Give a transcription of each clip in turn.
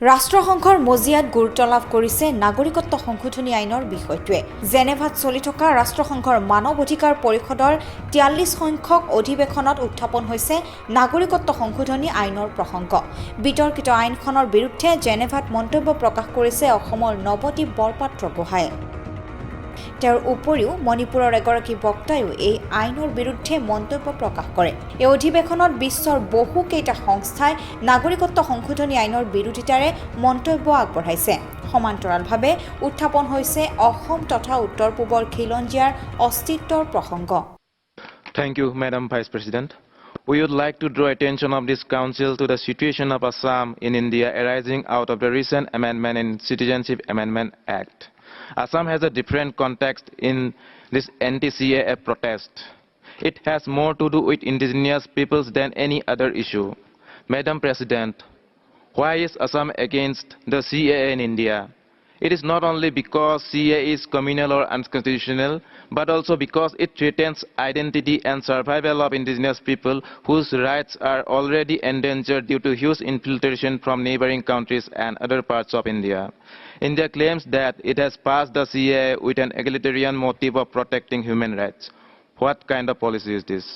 ৰাষ্ট্ৰসংঘৰ মজিয়াত গুৰুত্ব লাভ কৰিছে নাগৰিকত্ব সংশোধনী আইনৰ বিষয়টোৱে। জেনেভাত চলি থকা ৰাষ্ট্ৰসংঘৰ মানৱ অধিকাৰ পৰিষদৰ ৪৩ সংখ্যক অধিৱেশনত উত্থাপন হৈছে নাগৰিকত্ব সংশোধনী আইনৰ প্ৰসংগ। বিতৰ্কিত আইনখনৰ বিৰুদ্ধে জেনেভাত মন্তব্য প্ৰকাশ কৰিছে অসমৰ নৱদ্বীপ বৰপাত্ৰ গোহাঁয়ে। তেওঁৰ উপৰিও মণিপুৰৰ এগৰাকী বক্তায়ো এই আইনৰ বিৰুদ্ধে মন্তব্য প্ৰকাশ কৰে। এই অধিৱেশনত বিশ্বৰ বহুকেইটা সংস্থাই নাগৰিকত্ব সংশোধনী আইনৰ বিৰোধিতাৰে মন্তব্য আগবঢ়াইছে। সমান্তৰালভাৱে উত্থাপন হৈছে অসম তথা উত্তৰ পূবৰ খিলঞ্জীয়াৰ অস্তিত্বৰ প্ৰসংগ। Thank you, Madam Vice President. We would like to draw attention of this Council to the situation of Assam in India arising out of the recent amendment in Citizenship Amendment Act. Assam has a different context in this anti-CAA protest. It has more to do with indigenous peoples than any other issue. Madam President, why is Assam against the CAA in India? It is not only because CAA is communal or unconstitutional, but also because it threatens identity and survival of indigenous people whose rights are already endangered due to huge infiltration from neighboring countries and other parts of India. India claims that it has passed the CAA with an egalitarian motive of protecting human rights. What kind of policy is this?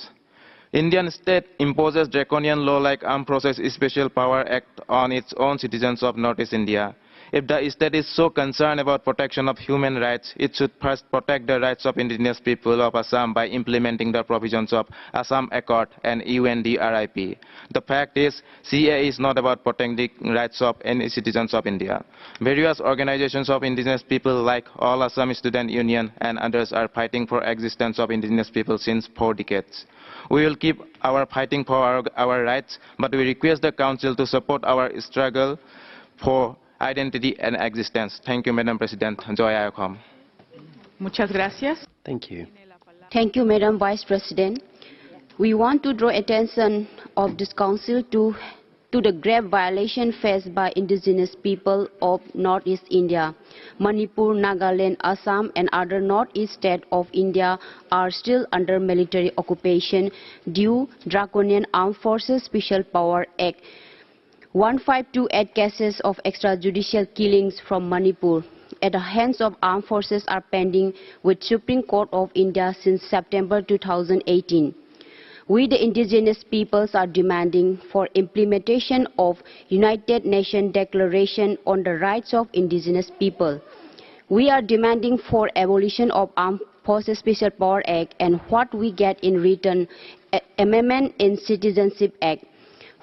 Indian state imposes draconian law like Armed Forces Special Power Act on its own citizens of Northeast India. If the state is so concerned about protection of human rights, it should first protect the rights of indigenous people of Assam by implementing the provisions of Assam Accord and UNDRIP. The fact is, CAA is not about protecting rights of any citizens of India. Various organizations of indigenous people like All Assam Student Union and others are fighting for existence of indigenous people since 4 decades. We will keep our fighting for our rights, but we request the Council to support our struggle for identity and existence. Thank you, Madam President. Joy Ayakam. Muchas gracias. Thank you. Thank you, Madam Vice President. We want to draw attention of this Council to the grave violation faced by indigenous people of Northeast India. Manipur, Nagaland, Assam and other Northeast states of India are still under military occupation due draconian Armed Forces Special Power Act. 1528 cases of extrajudicial killings from Manipur at the hands of armed forces are pending with Supreme Court of India since September 2018. We, the indigenous peoples, are demanding for implementation of United Nations Declaration on the Rights of Indigenous People. We are demanding for abolition of Armed Forces Special Power Act and what we get in return, amendment in Citizenship Act,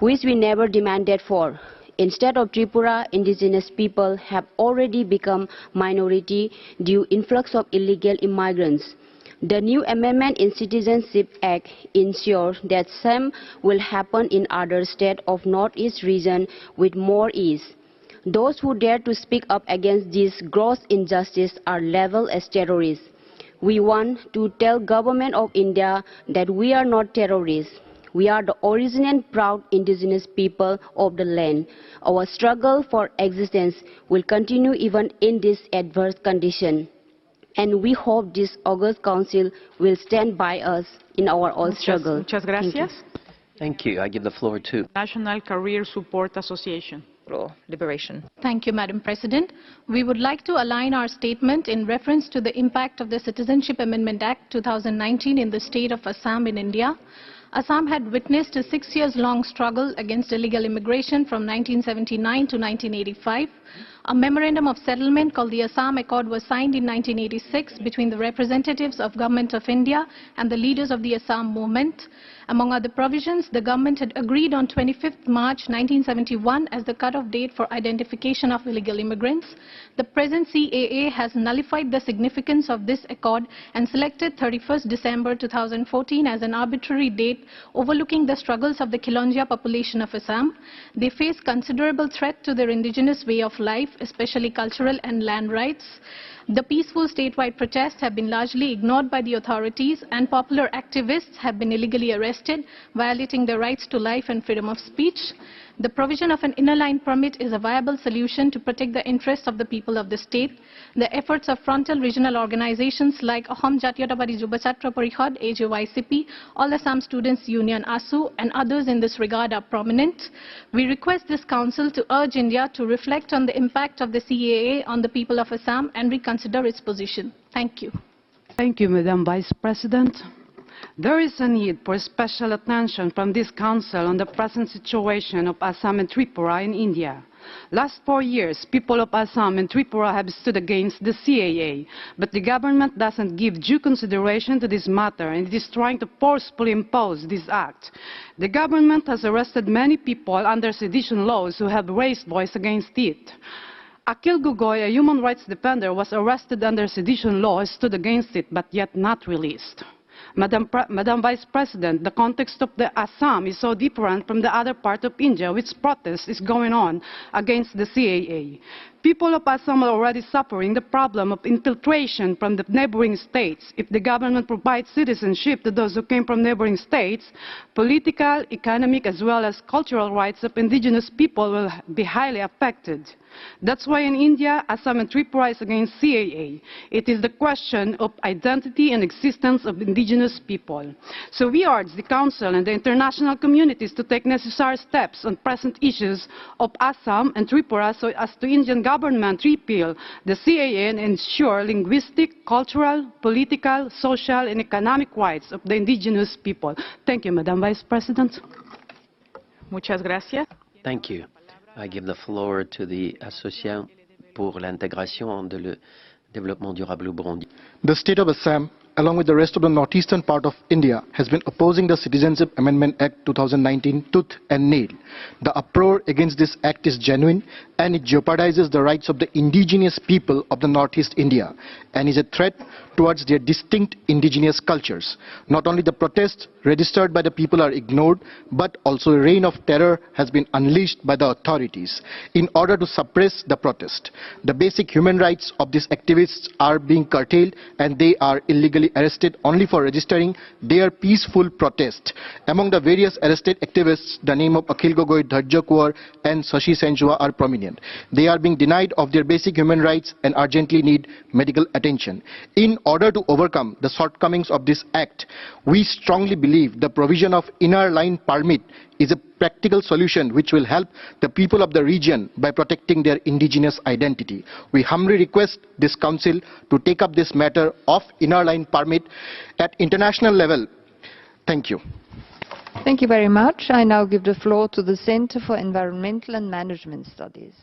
which we never demanded for. Instead of Tripura, indigenous people have already become minority due influx of illegal immigrants. The new amendment in Citizenship Act ensures that same will happen in other states of Northeast region with more ease. Those who dare to speak up against this gross injustice are labeled as terrorists. We want to tell government of India that we are not terrorists. We are the original proud indigenous people of the land. Our struggle for existence will continue even in this adverse condition. And we hope this August Council will stand by us in our all struggle. Muchas gracias. Thank you. I give the floor to National Career Support Association. Liberation. Thank you, Madam President. We would like to align our statement in reference to the impact of the Citizenship Amendment Act 2019 in the state of Assam in India. Assam had witnessed a 6-year-long struggle against illegal immigration from 1979 to 1985. A memorandum of settlement called the Assam Accord was signed in 1986 between the representatives of Government of India and the leaders of the Assam movement. Among other provisions, the government had agreed on 25th March 1971 as the cutoff date for identification of illegal immigrants. The present CAA has nullified the significance of this accord and selected 31st December 2014 as an arbitrary date overlooking the struggles of the Khilonjia population of Assam. They face considerable threat to their indigenous way of life, especially cultural and land rights. The peaceful statewide protests have been largely ignored by the authorities, and popular activists have been illegally arrested, violating their rights to life and freedom of speech. the provision of an inner line permit is a viable solution to protect the interests of the people of the state. The efforts of frontal regional organizations like Ahom Jatiyotapadi Yuva Chhatra Parishad, AJYCP, All Assam Students Union ASU, and others in this regard are prominent. We request this council to urge India to reflect on the impact of the CAA on the people of Assam and reconsider its position. Thank you. Thank you, Madam Vice President. There is a need for special attention from this Council on the present situation of Assam and Tripura in India. Last 4 years, people of Assam and Tripura have stood against the CAA, but the government doesn't give due consideration to this matter and it is trying to forcefully impose this act. The government has arrested many people under sedition laws who have raised voice against it. Akhil Gogoi, a human rights defender, was arrested under sedition law and stood against it, but yet not released. Madam Vice President, the context of the Assam is so different from the other part of India, which protest is going on against the CAA. People of Assam are already suffering the problem of infiltration from the neighboring states. If the government provides citizenship to those who came from neighboring states, political, economic, as well as cultural rights of indigenous people will be highly affected. That's why in India, Assam and Tripura is against CAA. It is the question of identity and existence of indigenous people. So we urge the Council and the international communities to take necessary steps on present issues of Assam and Tripura so as to Indian government repeal the CAA and ensure linguistic, cultural, political, social and economic rights of the indigenous people. Thank you, Madam Vice President. Muchas gracias. Thank you. I give the floor to the Association pour l'intégration de le développement durable au Burundi. The state of Assam, along with the rest of the northeastern part of India, has been opposing the Citizenship Amendment Act 2019 tooth and nail. The uproar against this act is genuine and it jeopardizes the rights of the indigenous people of the northeast India and is a threat towards their distinct indigenous cultures. Not only the protests registered by the people are ignored, but also a reign of terror has been unleashed by the authorities in order to suppress the protest. The basic human rights of these activists are being curtailed and they are illegally arrested only for registering their peaceful protest. Among the various arrested activists, the name of Akhil Gogoi, Dharja Kuar and Shashi Senjua are prominent. They are being denied of their basic human rights and urgently need medical attention. In order to overcome the shortcomings of this act, we strongly believe the provision of inner line permit is a practical solution which will help the people of the region by protecting their indigenous identity. We humbly request this council to take up this matter of inner line permit at international level. Thank you. Thank you very much. I now give the floor to the Center for Environmental and Management Studies.